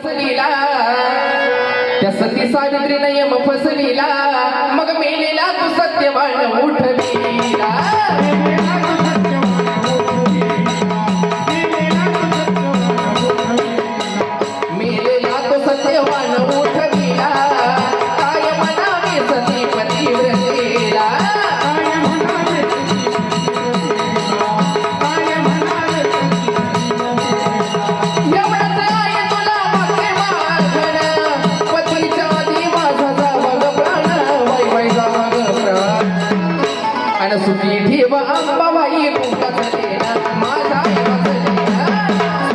फसलीला त्या सती सावित्री नियम फसलीला मग मेलेला तू सत्यवान उठवीला मेलेला तो सत्यवान उठवीला काय म्हणावे सती पतिव्रतेला सुखी ठेव अंबाबाई कुंकाच लेना माझा वाचलेला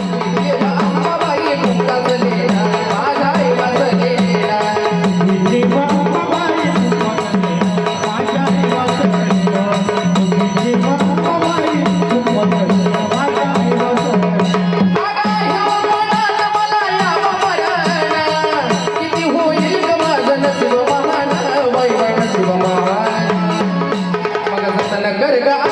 सुखी ठेव अंबाबाई कुंकाच लेना माझा वाचलेला देव अंबाबाई माझ्या वाचलेला देव अंबाबाई माझ्या वाचलेला किती होईल ग माझं नशीब महान वै वै नशीब महान कर ग